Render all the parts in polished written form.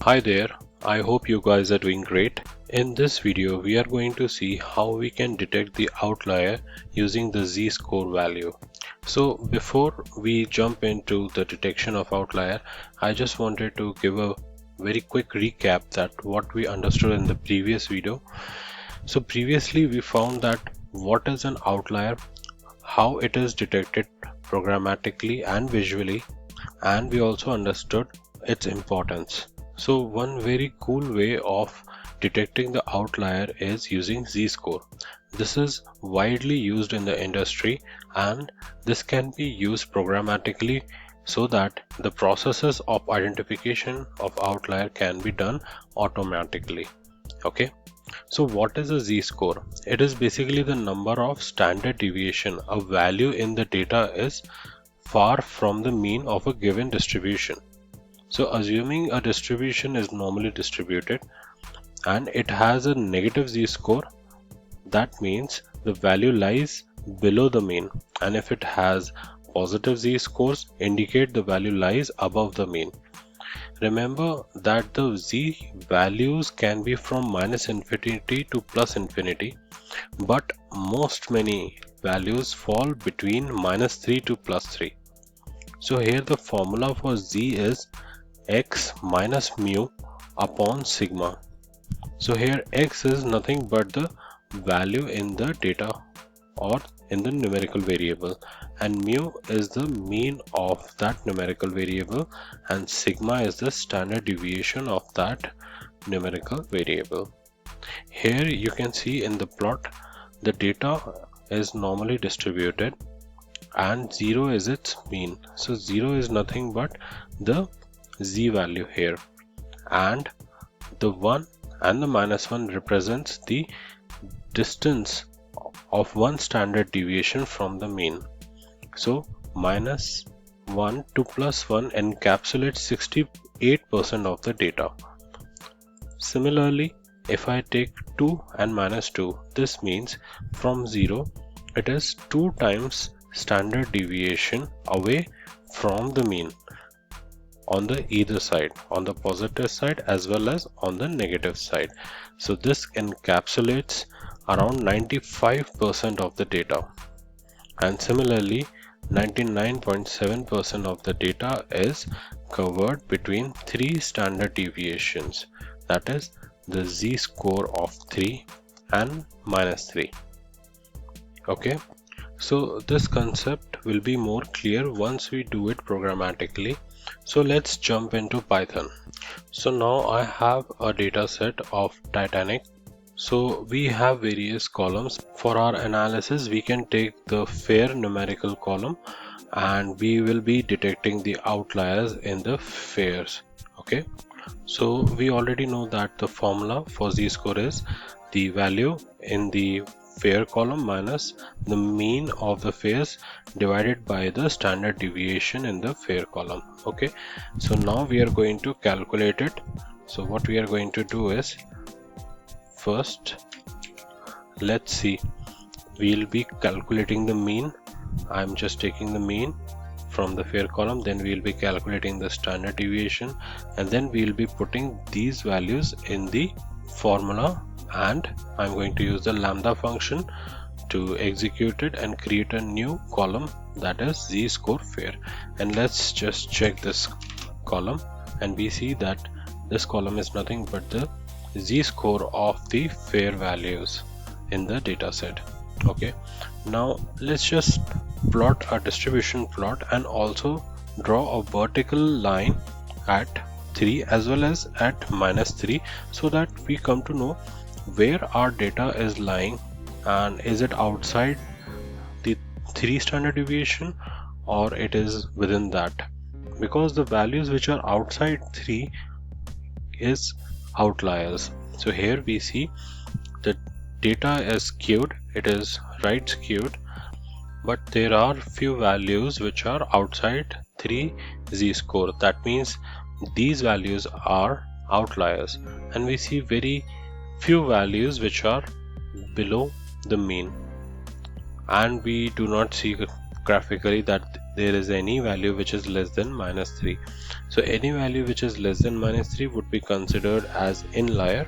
Hi there, I hope you guys are doing great. In this video, we are going to see how we can detect the outlier using the z-score value. So before we jump into the detection of outlier, I just wanted to give a very quick recap that what we understood in the previous video. So previously we found that what is an outlier, how it is detected programmatically and visually, and we also understood its importance. So one very cool way of detecting the outlier is using z-score. This is widely used in the industry and this can be used programmatically so that the processes of identification of outlier can be done automatically. Okay, so what is a z-score? It is basically the number of standard deviation a value in the data is far from the mean of a given distribution. So assuming a distribution is normally distributed and it has a negative z-score, that means the value lies below the mean, and if it has positive z-scores, indicate the value lies above the mean. Remember that the z values can be from minus infinity to plus infinity, but most many values fall between minus 3 to plus 3. So here the formula for z is x minus mu upon sigma. So here x is nothing but the value in the data or in the numerical variable, and mu is the mean of that numerical variable, and sigma is the standard deviation of that numerical variable. Here you can see in the plot the data is normally distributed and 0 is its mean. So 0 is nothing but the z value here, and the 1 and the minus 1 represents the distance of one standard deviation from the mean. So minus 1 to plus 1 encapsulates 68% of the data. Similarly, if I take 2 and minus 2, this means from 0 it is 2 times standard deviation away from the mean on the either side, on the positive side as well as on the negative side. So this encapsulates around 95% of the data, and similarly 99.7% of the data is covered between three standard deviations, that is the z-score of 3 and minus 3. Okay, so this concept will be more clear once we do it programmatically. So let's jump into Python. So now I have a data set of Titanic. So we have various columns. For our analysis, we can take the fair numerical column and we will be detecting the outliers in the fairs. Okay, so we already know that the formula for z-score is the value in the fair column minus the mean of the fairs divided by the standard deviation in the fair column. Okay, so now we are going to calculate it. So what we are going to do is, first let's see, we'll be calculating the mean. I'm just taking the mean from the fair column, then we'll be calculating the standard deviation, and then we'll be putting these values in the formula, and I'm going to use the lambda function to execute it and create a new column, that is z-score fair. And let's just check this column and we see that this column is nothing but the z-score of the fair values in the data set. Okay, now let's just plot a distribution plot and also draw a vertical line at 3 as well as at minus 3, so that we come to know where our data is lying and is it outside the 3 standard deviation or it is within that, because the values which are outside 3 is outliers. So here we see the data is skewed, it is right skewed, but there are few values which are outside 3 z-score. That means these values are outliers, and we see very few values which are below the mean, and we do not see graphically that there is any value which is less than -3. So any value which is less than -3 would be considered as inlier,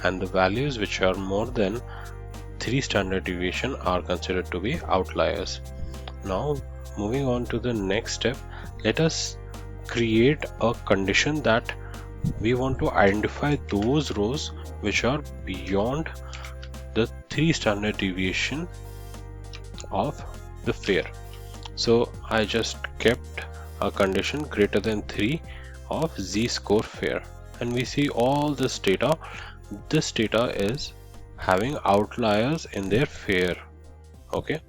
and the values which are more than 3 standard deviation are considered to be outliers. Now moving on to the next step, let us create a condition that we want to identify those rows which are beyond the 3 standard deviation of the fair. So I just kept a condition greater than 3 of z-score fair, and we see all this data. This data is having outliers in their fair. Okay,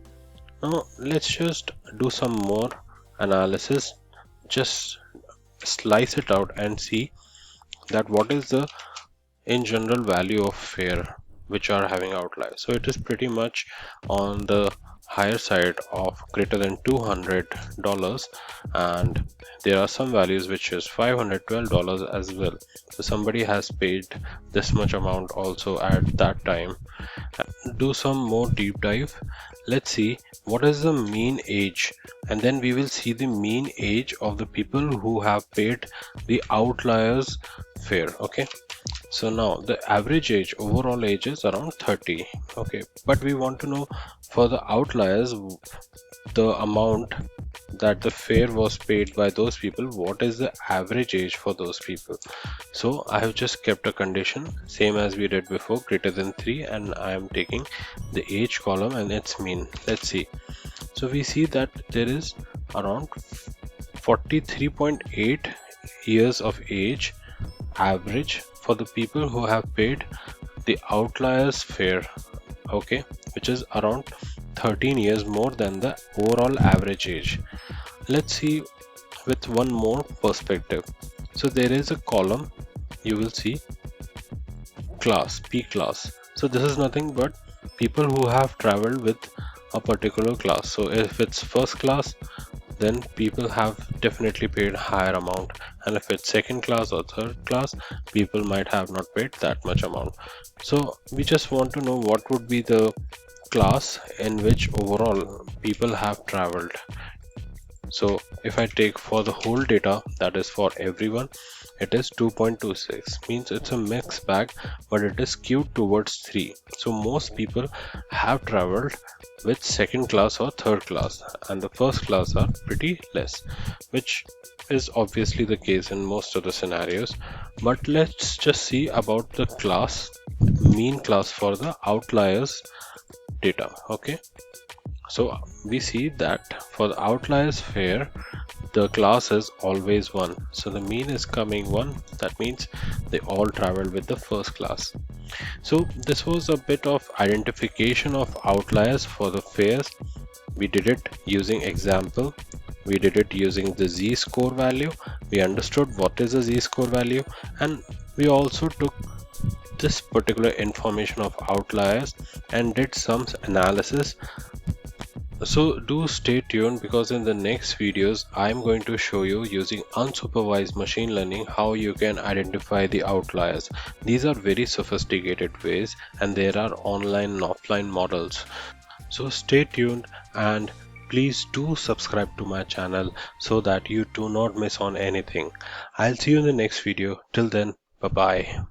now let's just do some more analysis, just slice it out and see that what is the in general value of fair which are having outliers. So it is pretty much on the higher side of greater than $200, and there are some values which is $512 as well. So somebody has paid this much amount also at that time. Do some more deep dive. Let's see what is the mean age, and then we will see the mean age of the people who have paid the outliers fair. Okay, so now the average age, overall age is around 30. Okay, but we want to know for the outliers the amount that the fare was paid by those people, what is the average age for those people. So I have just kept a condition same as we did before, greater than 3, and I am taking the age column and its mean. Let's see. So we see that there is around 43.8 years of age average for the people who have paid the outliers fare. Okay, which is around 13 years more than the overall average age. Let's see with one more perspective. So there is a column, you will see class, P class. So this is nothing but people who have traveled with a particular class. So if it's first class, then people have definitely paid higher amount, and if it's second class or third class, people might have not paid that much amount. So we just want to know what would be the class in which overall people have traveled. So if I take for the whole data, that is for everyone, it is 2.26, means it's a mixed bag, but it is skewed towards 3. So most people have traveled with second class or third class, and the first class are pretty less, which is obviously the case in most of the scenarios. But let's just see about the class, mean class for the outliers data. Okay, so we see that for the outliers fare, the class is always 1. So the mean is coming 1. That means they all traveled with the first class. So this was a bit of identification of outliers for the fares. We did it using example. We did it using the z-score value. We understood what is a z-score value, and we also took this particular information of outliers and did some analysis. So do stay tuned, because in the next videos I'm going to show you using unsupervised machine learning how you can identify the outliers. These are very sophisticated ways, and there are online and offline models. So stay tuned, and please do subscribe to my channel so that you do not miss on anything. I'll see you in the next video. Till then, bye bye.